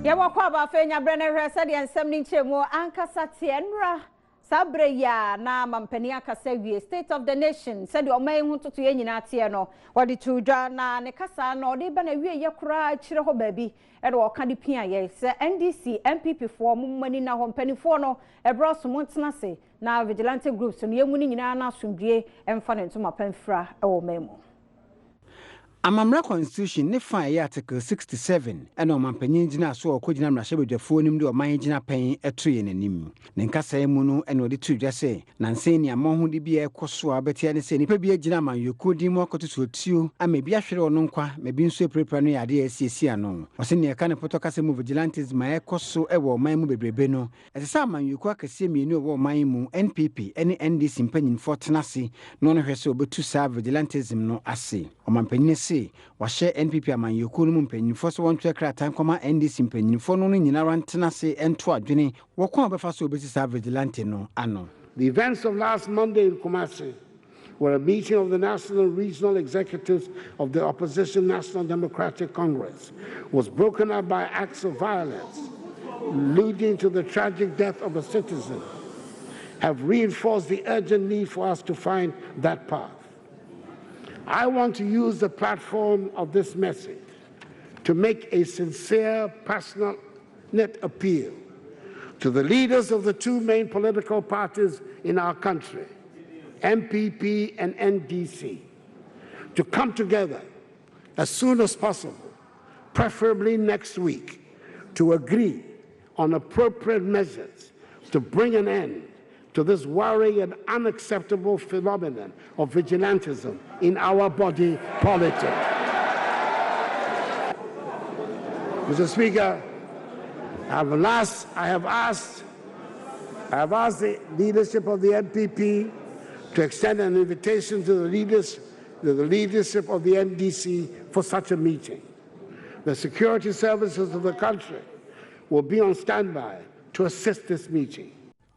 Ya wakwa ba fenya brene hwese de ensem ni nchemu ankasa tienra sabre ya na mampani akasa wie state of the nation said o man hu toto ye nyina tie no wode tudwa na ne kasa no de ba na wie ye kura kire ho baabi e de o ka de pia ye se NDC MPP fo mummani na ho mpanifo no e bro so montena se na vigilante groups no ye mu ni nyina na asomdue emfa ne ntoma panfra e wo memu. Amamra Constitution ne fa article 67 ena omampanyin gina so okogina mrahebedwafo nim de oman gina pen etoye nanim ne nkasa mu no ena odi tudwa se nansen ni amon de bia ekoso abetia ne se nipa bia gina man yokodi mu akotoso tio ama bia hwere ono nkwa ma bi nso prepare no yade asiesi ano ose ne ka ne poto kasa mu vigilantes ma ekoso ewo oman mu bebrebe no esesa man yoko akase mienu ewo oman mu NPP ene NDC mpanyin fortenase no no hwese obetu sa vigilantism no ase omampanyin se wahye NPP amanyoko no mpanyinfo so won twekra tankoma NDC mpanyinfo no nyina rantena se ento adwene wokon obefa so obesisa vigilante no ano. The events of last Monday in Kumasi were a meeting of the national and regional executives of the opposition National Democratic Congress was broken up by acts of violence leading to the tragic death of a citizen have reinforced the urgent need for us to find that path. I want to use the platform of this message to make a sincere, passionate appeal to the leaders of the two main political parties in our country, MPP and NDC, to come together as soon as possible, preferably next week, to agree on appropriate measures to bring an end to this worrying and unacceptable phenomenon of vigilantism in our body politic. Mr. Speaker, I have asked the leadership of the MPP to extend an invitation to the leadership of the NDC for such a meeting. The security services of the country will be on standby to assist this meeting.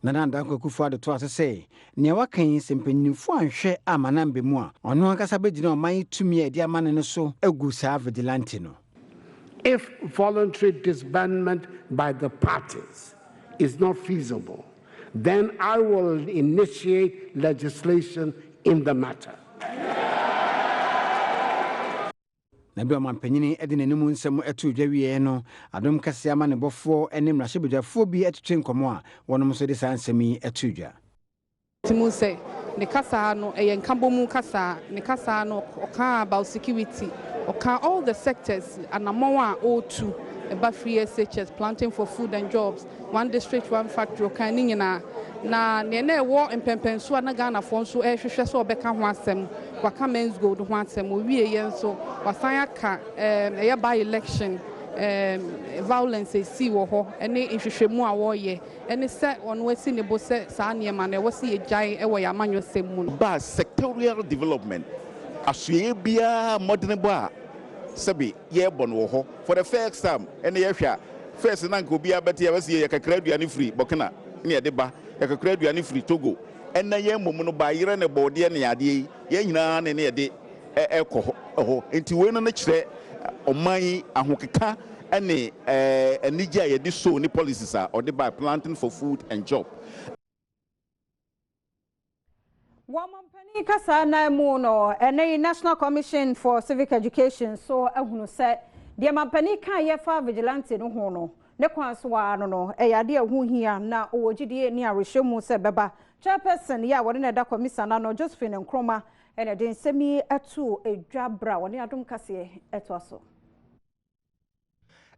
Nanda Kufa de Toss say, near wakin simping for and share amanambe moi, or no Casabedino, my to me, dear man and so, a gusa vigilantino. If voluntary disbandment by the parties is not feasible, then I will initiate legislation in the matter. Nabi Mampany Edin and Munsam etu Javieno, Adom Kasee man before and name Rashibuja bi etu nkomo one mo so de sansemi etuja. Timu say ne kasa no eyenkambo mu kasa ne kasa no oka about security oka all the sectors anamon a o2 eba free SHS planting for food and jobs one district one factory oka ni nyina na ne na ewo empempenso na Ghana fo nso ehwehwe so obeka ho asem waka men's gold ho asem owie yen so wasan aka by election violence see wo ho ene nhwehwemu a wo ye ene se ono wasi ne bo se sa niema na wasi ejai ewo ya manyo semu no ba sectorial development asue bia modern bo a sabi ye bon wo ho for the first time ene ye hwa first na nko bia beti ya wasi ye kakra aduane free bokena ne ye de ba ye kakra aduane free Togo ene ye mom no ba yire ne bode ne ade ye nyina ne ye de ekọ ho enti we no ne kire oman ahokeka ene enija ye di so ni policies are or by planting for food and job. Wamampani kasa na mu no ene National Commission for Civic Education so ehunu se de mampani kan ye fa vigilante no ho no ne kwanso wa no yade ehu hia na owogide ni arehwemu se beba chairperson ya wode na da commissioner no Josephine Nkroma ene de nsemi atu edwabra woni Adom Kasee eto aso.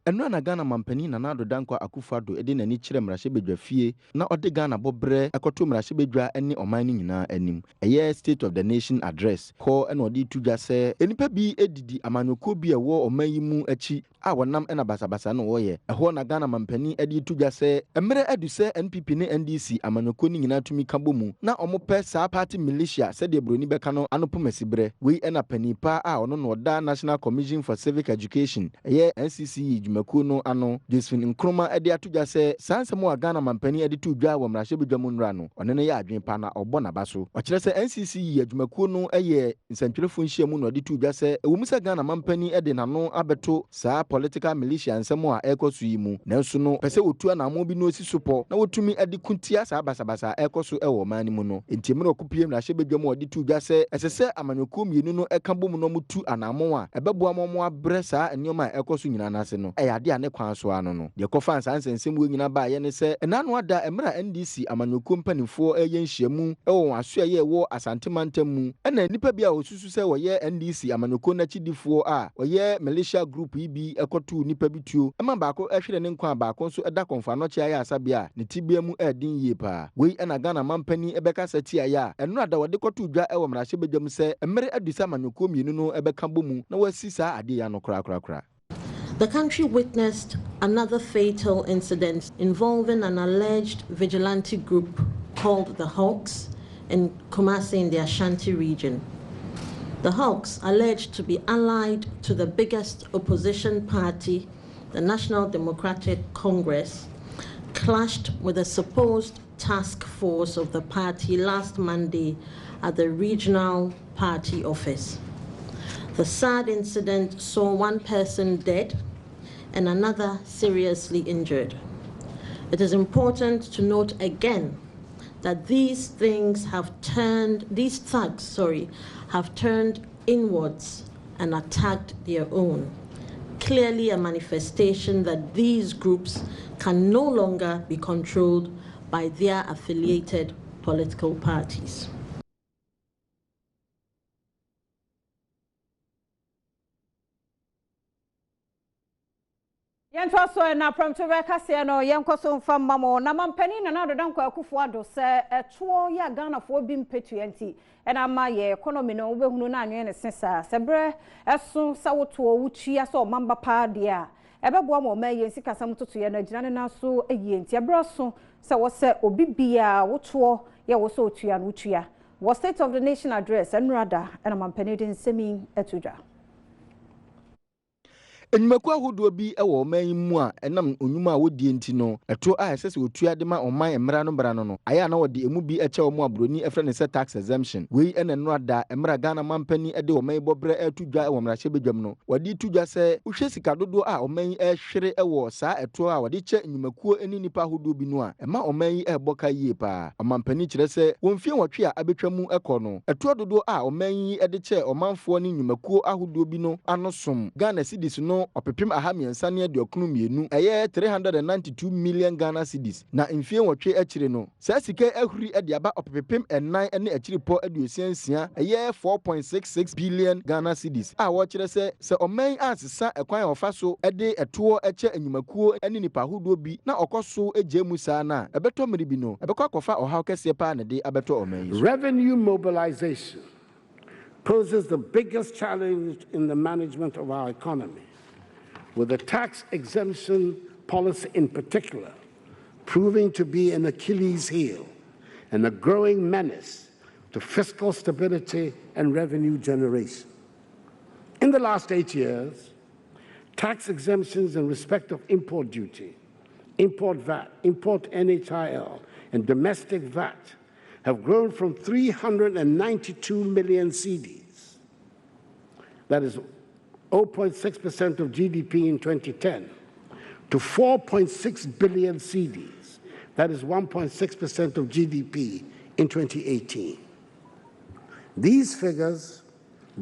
Enwa na Ghana mampani na Nado Dankwa Akufo-Addo edi nani kire mrahebedwa fie na ode Ghana bobre ekoto mrahebedwa eni oman ni nyina anim eye state of the nation address ko ena ode tudwa se enipa bi edidi amanyoko bi ewo oman yi mu achi a wonam ena basabasa no wo ye eho na Ghana mampani edi tudwa se emre edu se NPP ne NDC amanyoko ni nyina tumi kabomu na omope sa party militia se de broni beka no anopo masibre we ena panipa a ono no da National Commission for Civic Education eye NCCE adwumakuo no ano Josephine Nkrumah ade atudwa sɛ sansɛm a Ghana mampani ade tu dwa wɔ mmarahyɛbadwa mu nra no ɔno no yɛ adwen pa na ɔbɔ naba so ɔkyerɛ sɛ NCC yi adwumakuo no yɛ nsɛntwerɛfo nhyiamu no ɔde tu dwa sɛ ɛwɔ mu sɛ Ghana mampani ade nano abɛto saa political militia nsɛm a ɛkɔ so yi mu nanso no pɛ sɛ wɔtu anamo bi no osi so pɔ na wɔtumi ade kuntia saa basabasa ɛkɔ so ɛwɔ ɔman no mu no enti mmerɛ ɔkopie mmarahyɛbadwa mu ɔde tu dwa sɛ ɛsɛ sɛ amanyɔkuo mmienu no ɛka bɔ mu no mu tu anamo a ɛbɛboa mo abrɛ saa nneɛma a ɛkɔ so nyinaa n'ase no ɛyɛ ade a ne kwan so ano no deɛ kɔfa saa nsɛnsɛm wɔ nyinaa baayɛ ne sɛ ɛnano ada mmerɛ NDC amanyɔkuo mpanimfoɔ ɛyɛ nhyiamu ɛwɔ wɔn aso ɛyɛ ɛwɔ asantemantam mu ɛna nipa bi a wɔsusu sɛ wɔyɛ NDC amanyɔkuo n'akyidifoɔ a wɔyɛ militia group yi bi ɛkɔto nipa bi tuo ɛma baako ɛhwere ne nkwa baako nso ɛda kɔnfano kyɛ ayɛ asabea ne tibia mu ɛden yie paa wei ɛna Ghana mampani ɛbɛkasa tia ya ɛno ada wɔde kɔto dwa ɛwɔ mmarahyɛbadwa mu sɛ mmerɛ adusa amanyɔkuo mmienu no ɛbɛka bɔ mu na wɔasi saa ade ya no korakora. The country witnessed another fatal incident involving an alleged vigilante group called the Hawks in Kumasi in the Ashanti region. The Hawks, alleged to be allied to the biggest opposition party, the National Democratic Congress, clashed with a supposed task force of the party last Monday at the regional party office. The sad incident saw one person dead and another seriously injured. It is important to note again that these thugs have turned inwards and attacked their own. Clearly a manifestation that these groups can no longer be controlled by their affiliated political parties. Yentoso na Premotobre Kasee no yenkoso mfa mamo na mampani na Adom Akufo-Addo se etuo ya Ghana fo bi mpetu enti ena ma ye economy no wobehunu na anwe ne sesa sebre esu sawoto wutua so mamba pa de a ebeboa mo ma ye sika sam toto ye na gina na so eyi enti ebroso se wo se obi bia woto ye wo so otua no wutua wo State of the Nation address enrada ena mampani de nsemi etudwa Enyumaku ahodoɔ bi ɛwɔ ɔman mu a ɛnam onyuma a wodie nti no ɛto a ɛsɛ sɛ otua de ma ɔman mmara no bra no no ayɛ na wɔde emu bi ɛkyɛ ɔmo abroni ɛfrɛ ne sɛ tax exemption wei ɛna no ada mmara Ghana mampani ɛde ɔman bɔbrɛ ɛto dwa ɛwɔ mmarahyɛbadwam no wɔde to dwa sɛ wohwɛ sika dodoɔ a ɔman ɛhwere ɛwɔ saa ɛto a wɔde kyɛ enyumakuo ɛne nipa ahodoɔ bi no a ɛma ɔman yi ɛbɔ ka yie paa ɔmampani kyerɛ sɛ wɔmfie wɔtwe a abɛtwa mu ɛkɔ no ɛto dodoɔ a ɔman yi ɛde kyɛ ɔmanfoɔ ne enyumakuo ahodoɔ bi no ano som Ghana cedis no opepim ahamiensa ne aduokunu mienu ɛyɛ 392 million Ghana cedis na mfie wɔtwe akyire no saa sika ahuri de aba opepim ɛnan ne akyirepɔ aduosia ɛyɛ 4.66 billion Ghana cedis a wɔkyerɛ sɛ ɔman ansesa ɛkwan a ɔfa so de ɛtoɔ ɛkyɛ enyumakuo ne nipa ahodoɔ bi na ɔkɔso agye mu saa na ɛbɛtɔ mmere bi no ɛbɛkɔ akɔfa ɔhaw kɛseɛ paa ne de abɛtɔ ɔman yi. Revenue mobilization poses the biggest challenge in the management of our economy, with the tax exemption policy in particular proving to be an Achilles heel and a growing menace to fiscal stability and revenue generation. In the last 8 years, tax exemptions in respect of import duty, import VAT, import NHIL, and domestic VAT have grown from 392 million cedis, that is 0.6% of GDP in 2010, to 4.6 billion cedis, that is 1.6% of GDP in 2018. These figures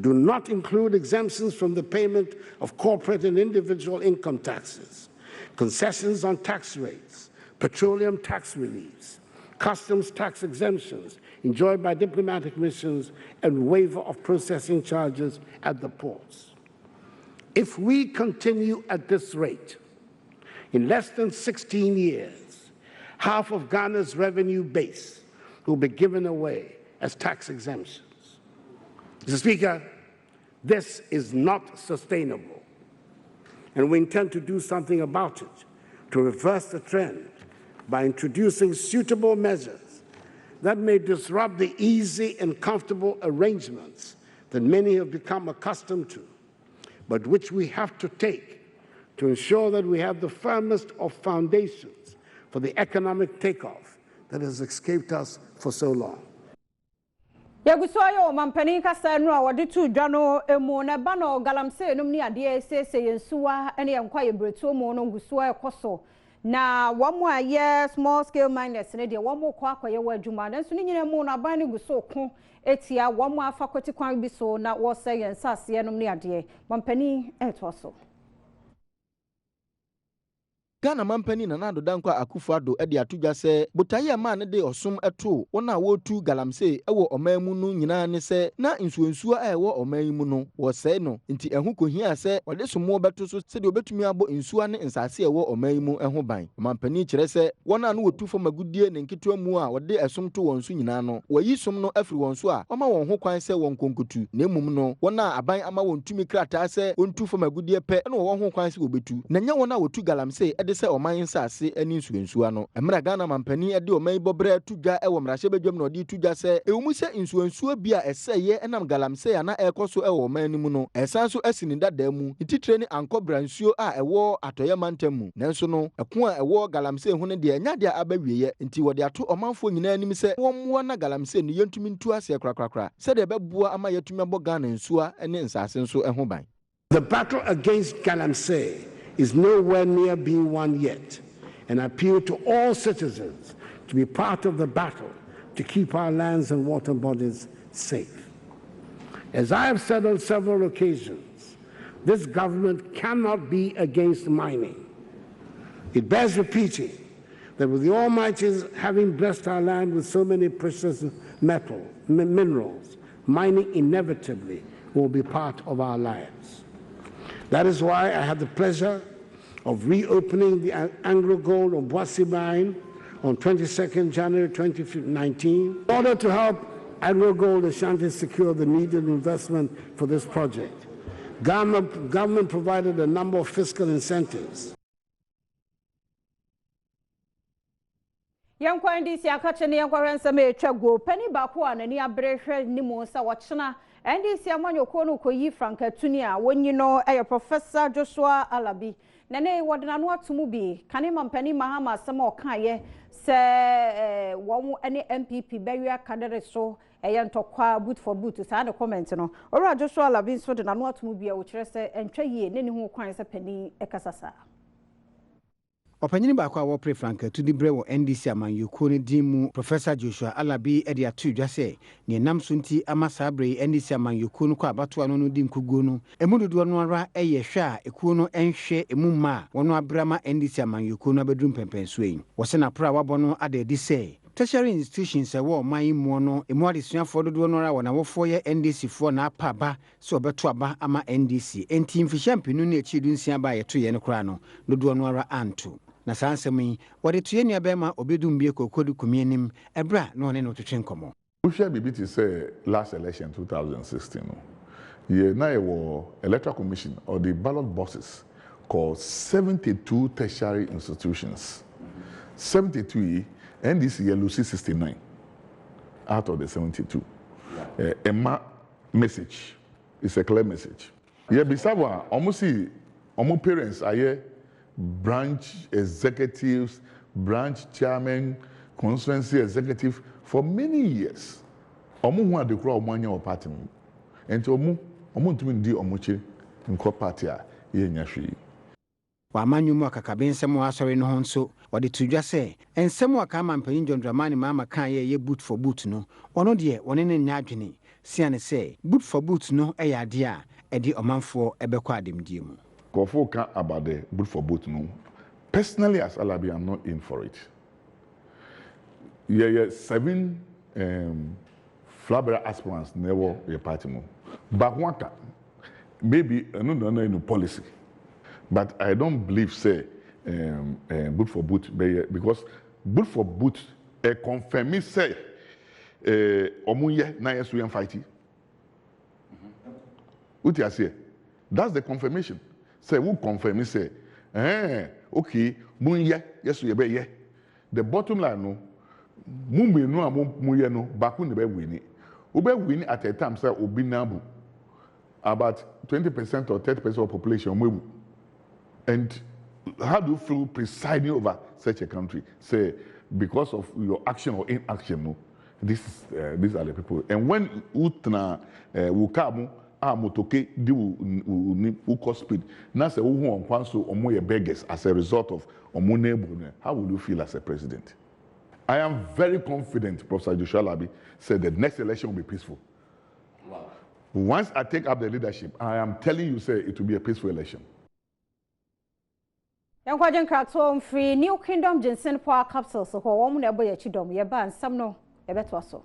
do not include exemptions from the payment of corporate and individual income taxes, concessions on tax rates, petroleum tax reliefs, customs tax exemptions enjoyed by diplomatic missions, and waiver of processing charges at the ports. If we continue at this rate, in less than 16 years, half of Ghana's revenue base will be given away as tax exemptions. Mr. Speaker, this is not sustainable, and we intend to do something about it to reverse the trend by introducing suitable measures that may disrupt the easy and comfortable arrangements that many have become accustomed to, but which we have to take to ensure that we have the firmest of foundations for the economic takeoff that has escaped us for so long. Yagusoyo mampani kasa no a wode tu dwa no emu na ba no galamsey num ni ade esese yensuwa ene yankwa yebretu mu no gusoa ekoso na womo aye small scale miners ne de womo kwa akwaye wa adwuma na nso ni nyina mu na ban ne guso ko etia womo afa kwati kwan bi so na wo se yensase num ni ade mampani etoso Ghana mampani na Nado Dankwa Akufo-Addo edi atudwa se botaye ma ne de osom eto wona wotu galamsey ewo omanmu no nyina ne se na nsuonsuo a ewo omanmu no wo se no nti ehu kohia se wode somo beto so se de obetumi abo nsuo ne nsase ewo omanmu eho ban mampani kire se wona no wotu fo magudie ne nketwa mu a wode esom to won so nyina no wayi som no afiri won so a oma won ho kwan se won konkotu na emum no wona aban ama won tumi krata se ontu fo magudie pe na won ho kwan se obetu na nya wona wotu galamsey se oman nsase ani nsuonsuo no emra Ghana mampani ede oman bobre tudwa ewo mrahye bedwam na odi tudwa se ewumu se nsuonsuo bia eseye enam galamsey ana ekoso ewo oman ni mu no esan so asini dada mu ititre ni ankobra nsuo a ewo atoye mantamu nanso no eko a ewo galamsey hu ne de anya de abawieye nti wode ato omanfo nyina anim se wommo na galamsey ni yentumi ntu ase krakrakra se de beboa ama yetumi abo Ghana nsuo ene nsase nso eho ban. The battle against galamsey is nowhere near being won yet, and I appeal to all citizens to be part of the battle to keep our lands and water bodies safe. As I have said on several occasions, this government cannot be against mining. It bears repeating that with the Almighty having blessed our land with so many precious minerals, mining inevitably will be part of our lives. That is why I had the pleasure of reopening the Anglo Gold or Boissy mine on 22nd January 2019 in order to help Anglo Gold Ashanti secure the needed investment for this project. Government provided a number of fiscal incentives. Yankwa ndisi akache ne yankwa ransame etwago pani ba ko anani abrehwe ni mo sa wachena ndisi amanyoko no koyi Franka Tunia wonyi no Professor Joshua Alabi nane wodena no atomu bi kane mampani mahama sama okaye se wo ene MPP bewia kadere so ntokwa boot for boot sa the comment no ora Joshua Alabi so de na no atomu bi a wo kire se entwa yie ne hu kwan se pani ekasasa. Opanyini baako a wopre Franka to di bre wo NDC amanyoko ne dimu Professor Joshua Alabi edi atu dwa se ne nam so nti ama sabre NDC amanyoko no kwa abato no di nkugo no emudodo no ara eye hwe a ekuo no enhwe emumma wono abrama NDC amanyoko no abedrum pempenso yi wo se na pra wabo no adedi se tertiary institutions ewo man mu no emu adesuafo dodo no ra wona wofo ye NDC fo na apa ba se obeto aba ama NDC enti mfishampinu na echidu nsia ba yeto ye ne kra no dodo no ara anto na sansemi wode tuye nua bema obedum bie kokodu kumienim ebra no ne no twetwe nkomo. We share BBT say last election 2016 no. Ye na ye electoral commission or the ballot boxes called 72 tertiary institutions. 72 and this year lose 69 out of the 72. Emma message is a clear message. Ye bisawa almost see almost parents are here branch executives, branch chairman, constituency executive for many years. Omo hu adekura omo anya o party mu. Enti omo ntumi ndi omoche nko party a ye nya hwe. Wa amanyumu akakabe nsem asori no ho nso wode tudwa se ensem aka mampanyin John Dramani mama kan ye boot for boot no ono de wone ne nya adwene siane se boot for boot no eyade a edi omanfo ebekọ ademdie mu. Kofoka about the boot for boot no. Personally as Alabi, I'm not in for it. Yeah, 7 flabber aspirants never a party mo. But one can maybe I don't know in policy. But I don't believe say boot for boot because boot for boot confirm me say omunye na yesu yan fighting. What you say? That's the confirmation. Say who confirm me say okay munye yesu ye be ye. The bottom line no mumbe no amuye no baku ne be wini. Ube wini at a time say obi nabu about 20% or 30% of population mwebu. And how do you feel presiding over such a country? Say, because of your action or inaction, no? These are the people. And when utna wukamu motoke di wu cause speed, na say who on kwanso omo ye beggars as a result of omo neighbor. How would you feel as a president? I am very confident, Professor Joshua Labi said the next election will be peaceful. Wow. Once I take up the leadership, I am telling you, say it will be a peaceful election. Yankwajen Kratom free New Kingdom Jensen Power Capsules so ho wo na ebo ya chidom ye ba nsam no e beto so.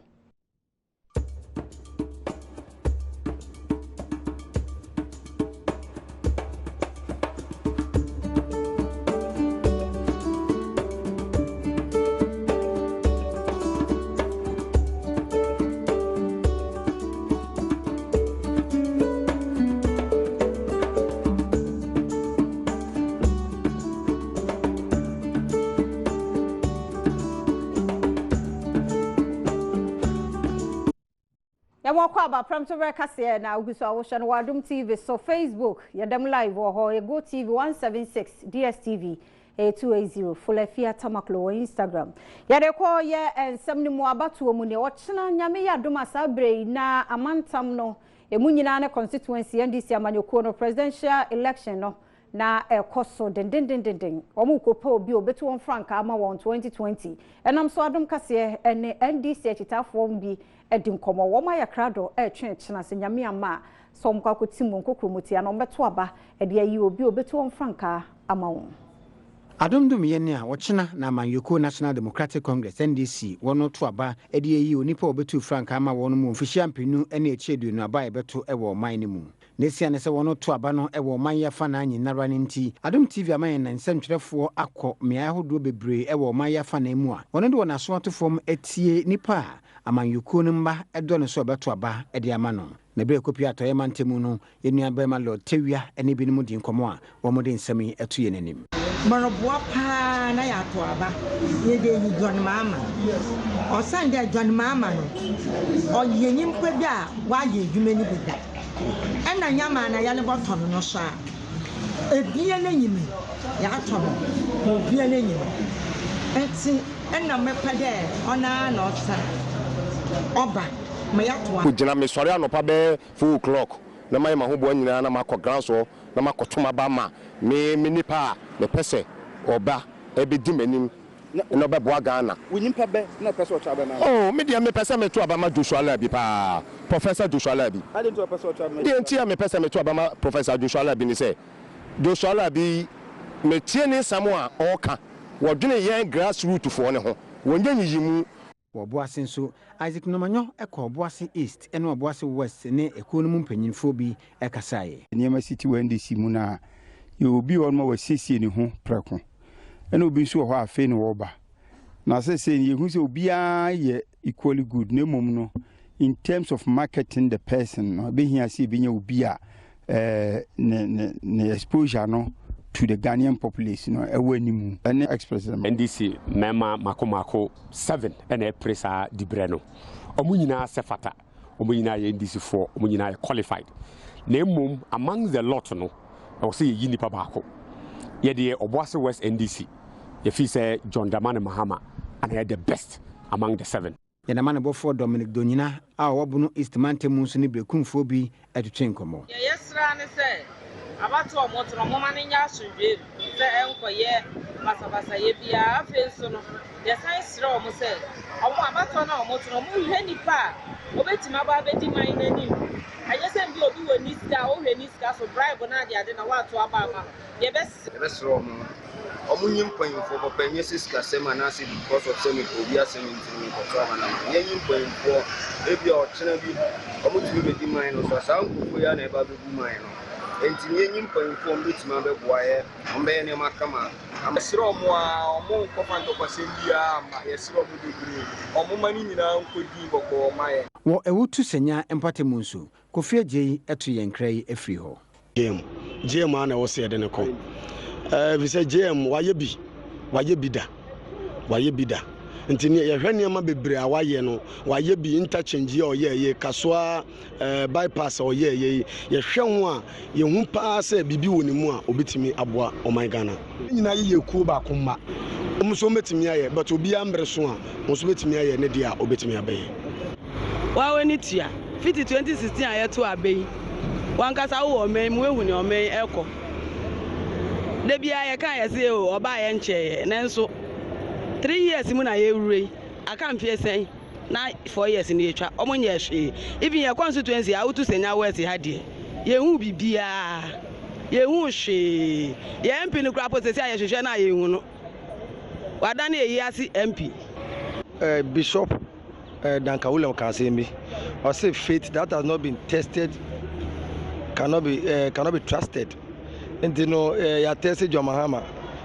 About Premotobre Kasee na uguso awoshan Adom TV so Facebook yadam live ho Go TV 176 DSTV 280 Fulafia Tamaklo Instagram yade ko ye ensem ni mu abatu mu ne wochena nyame yadom asabre na amantam no emu nyina na constituency NDC amanyoko no presidential election no na ekoso den omu kopa obi obetu won franka ama won 2020 enam so Adom Kasee ene NDC achitafo bi edim komo wo ma yakrado twen chena se nyame ama so mkwa kotimu nkokromotia no beto aba ede ayi obi obetu won franka ama won Adom dum ye ne a wochena na Amanyoko National Democratic Congress NDC wono to aba ede ayi onipa obetu franka ama won mu mfihia mpenu ene echiedu no aba ebeto ewo man ni mu nesia ne se wono to aba no ewo man yafa na anyinara ne nti Adom TV aman na nsɛmtwerɛfoɔ akɔ mea ahodo bebre ewo man yafa na mu a wono de wona so atofom etie nipa Amanyoko no mba edo ne so beto aba ede ama no na be kopi atoye mantemu no enua ba ma Lord Tewia ene bi mu din komo a wo mo de nsɛm eto ye nanim Manoboa pa na ya to aba ye de yi John Mama o san de John Mama no o ye nyimpa bi a wa ye dwuma ni bida ena nyama na ya le boton no so a ebie na nyimi ya to no ebie na nyimi enti ena mepa de ona na otsa oba me ya to a gina me sori anopa be 4 o'clock na mai ma ho bo nyina na makọ ground so na makọtoma ba ma me nipa me pese oba ebedi manim na obeboa Ghana Wonyimpa be na pese otwa na oh me dia me pese me to abama Joshua Labi pa Professor Joshua Labi I didn't to pese otwa na dey ntia me pese me to abama Professor Joshua Labi ni say Joshua Labi me tie ni samo a oka wodwene yen grassroots fo ne ho wonye nyiyimu Obuasi nso Isaac Nomanyo ekọ Obuasi East ene Obuasi West ne ekonu mu mpanyinfo bi ekasaye niema city wa NDC mu na ye obi won ma wasiesie ne ho preko ene obi nso ho afa ne wo ba na sese ye hu se obi a ye equally good ne mom no in terms of marketing the person no be hia se bi nya obi a ne exposure no to the Ghanaian population no ewanimu ene express NDC mema makomako 7 ene presa dibreno omunyina sefata omunyina ye NDC 4 omunyina ye qualified na mum among the lot no o say yi nipa baako ye de Obuasi West NDC ye fi say John Damane Mahama and he the best among the 7 yana man bofo Dominic Donyina a wobuno East Mantemu nso ne bekumfo bi etwetwe nkomo yesra ne say abato omoto no mama ne nya asodwe se enkoye basabasa ye bia afenso no ye san sire o mo se omo abato na omoto no mo hwe nipa obetima ba bedi man nanim ayese bi obi woni sika o hwe ni sika so bribe na ade na wato aba ma ye bes ro mo omo nyim panfo bo panye sika sema na se because of semi obi asemi ntimi ko so na ye nyim panfo e bia o chena bi omo timi bedi man no so sa nkufu ya na e ba bebu man no enti ye nyim panfo mbetima be boaye ombe ne makama amsiro mo a omo nkofanto kwasembia ma yesiro mo degre omo mani nyina nkodi boko maye wo ewutu senya empatemu nso Kofi Jey eto yenkrai efri ho GM ana wo se de ne ko bi se GM waye bi da nti ne yɛhwɛ nneɛma bebree a wayɛ no wayɛ bi interchange a ɔyɛɛyɛ kasoa bypass a ɔyɛɛyɛ yɛhwɛ ho a yɛhu paa sɛ biribi wɔ ne mu a obɛtumi aboa ɔman Ghana nyinaa yɛyɛ kuo baako mma ɔmo nso bɛtumi ayɛ but obiara mmere so a ɔmo nso bɛtumi ayɛ ne deɛ a obɛtumi abɛyɛ wawe ni tia fiti 2016 a yɛto abɛyi wankasa wo ɔman mu ehu ne ɔman ɛkɔ da bia yɛka yɛse o ɔba yɛ nkyɛɛ nanso 3 years mu na yɛwure aka mfie sɛn na 4 years ni yɛtwa ɔmo nyɛ hwee even yɛ constituency a wotu sɛnya west ha deɛ yɛhu bibia yɛhu hwee yɛ MP no kura posesi a yɛhwehwɛ na yɛhu no wadane yɛyi ase MP Bishop Danka William Kasee or say faith that has not been tested cannot be trusted. And you know, ya tested John Mahama.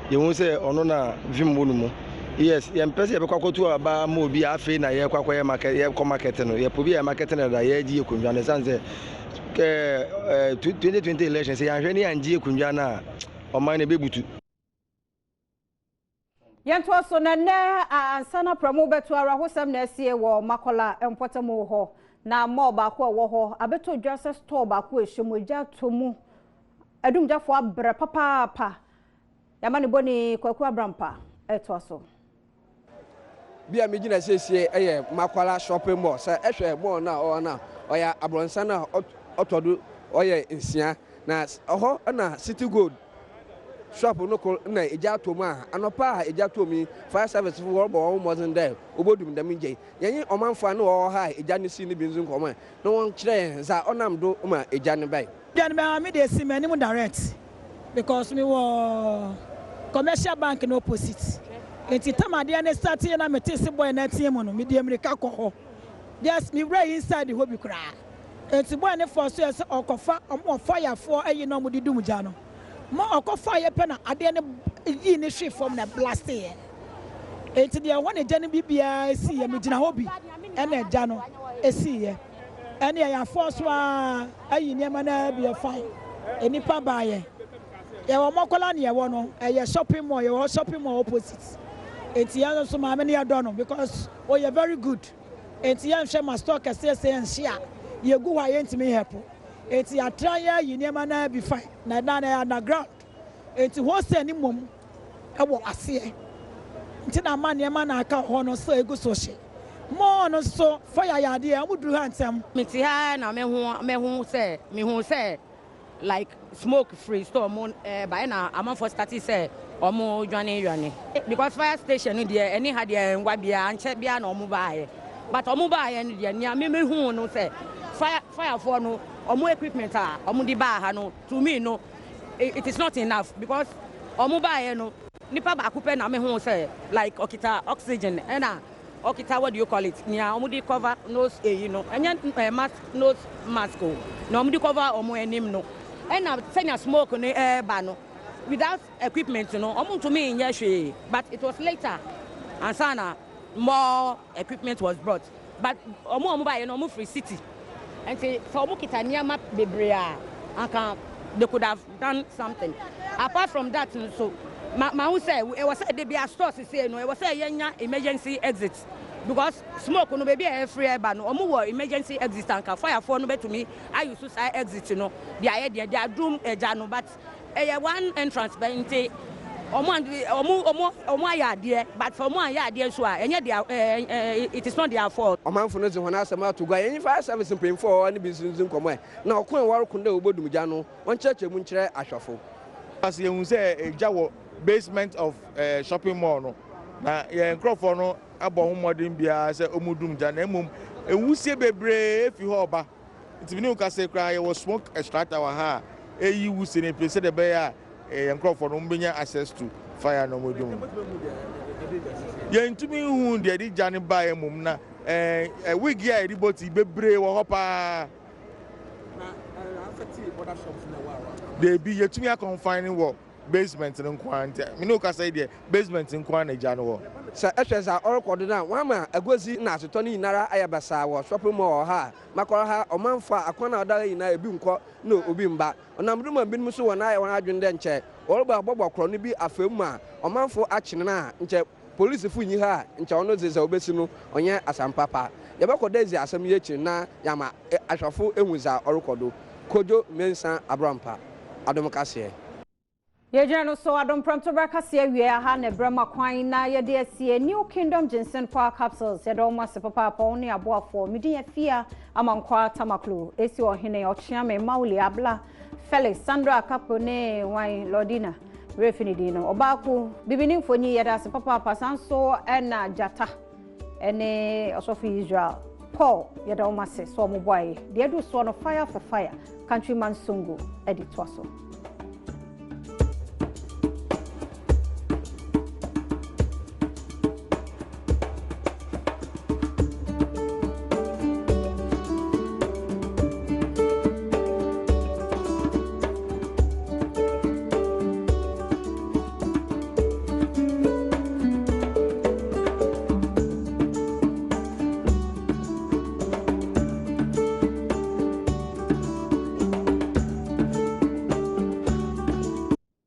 You won't say onona vimunumu. Yes, you empesi ebekwa to aba mo bi afi na ye kwakwa market ye ko market no ye pobi market na da ye ji ekunwa ne sanse 2020 elections ya hwe ne anji ekunwa na oman na bebutu. Yento so na ne ansana promo beto ara hosam na asie wo makola empotamo ho na mo ba ko wo ho abeto dwase store ba ko ehwemogya tomu adumjafo abre papa yamane boni kwaku abrampa eto so bia megina sesie eye makola shopping mall say ehwe mall na ona oya abronsa na otodo oye nsia na oho na City Gold shop no ko na eja to ma anopa eja to mi fire service for bo more than there obodum dem nje yen omanfa na o ha eja ne si ne binzu nkoma na won kire za onam do ma eja ne bai then me dey see me nim direct because me wo commercial bank no opposite enti tamade na start na me tese boy na tie mu no me dey America ko ho yes me right inside the hobby kra enti boy ne for so yes okofa omo fire for ayi no mo didum ja no mo okofa ye pe na ade ne yi ne hwe form na blast ye enti de won eja ne bibia si ye me gina hobby e na eja no esi ye ene ya force wa ayi ne ma na bi fine enipa ba ye ye wo mokola ne ye wo no ye shopping mall ye wo shopping mall opposite enti ya so ma me ne do no because oh you very good enti ya hwe ma stock say nsia ye gu wa ye ntimi help enti ya try ya yi ne ma na bi fine na na underground enti ho se ni mom e wo ase enti na ma ne ma na aka ho no so egu so hye mo no so fire ya de amudu ha ntem meti ha na me hu say like smoke free store mo by na amanfo start say omo dwane because fire station dey any ha dey ngwa bia anche bia na omo baaye but omo baaye no dey nia me hu no say fire for no omo equipment a omo di ba ha no to me no it is not enough because omo baaye no nipa ba akupe na me hu say like okita oxygen na okita what do you call it nia omo di cover nose you know enya mask nose mask no omo di cover omo enim no na senya smoke no ba no without equipment no omo to me nya hwe but it was later and sana more equipment was brought but omo ba no omo free city and say for omo kita niama bebrea aka they could have done something apart from that so ma who say it was say they be a store say no it was say yenya emergency exit because smoke no baby every eba no omo wo emergency exit and fire for no betumi I use suicide exit no they are doom eja no but one entrance bente omo ayade but for omo ayade so a enye it is not their fault omanfo no ze hona asema to gwa yen fire service pay for any business nkomo na okon waro kunda obodum ja no won cheche mu nkire ahwafo as ye hu say eja wo basement of shopping mall no na ye nkrofo no abo ho modern bia say omudum ja na emum ewusie bebre efi ho oba ntibini ukase kra ye wo smoke extractor wa ha eyi wusie ne place de be ya nkrofo no mbenya access to fire no modum ye ntumi hu de di ja ne ba emum na wig ya riboti bebre wo ho pa na afeti border shops na wa they be ye tumi confine wo basement in Kwanta. Minuka say the basement in Kwana Jano. Sir Esha or Cordina, Wama, a gozi Nasa Tony Nara Ayabasa was shopping more ha, Makoha, or Manfa, a corner in a Bimco, no Ubimba, or Namruma Bimusu and I 100 denche, all about Bobo Cronibi, a Filma, or Manfo Achinana, police fu nyi ha ncha ono zeza obesi no onye asampapa yɛbɛkɔ daisy asɛm yɛkyi na yama ahwafo ehuza ɔrekɔdo kojo mensa abrampa Adom Kasee Yɛgyina no so Adom Premotobre Kasee wie aha ne brema kwan na yɛde asie New Kingdom Ginseng Power Capsules yɛde ɔmo ase papa ne aboafo Midday afia amankwa tamaklo esi ɔhene ɔkyeame Mauli Abla Felix Sandra Akapo ne wan Lordina refinidi no ɔbaako bibini mfoni yɛde ase papa sanso ɛna jata ɛne ɔsɔfo Israel Paul yɛde ɔmo ase so ɔmo boae deɛ do so no fire for fire countryman songo ɛde to aso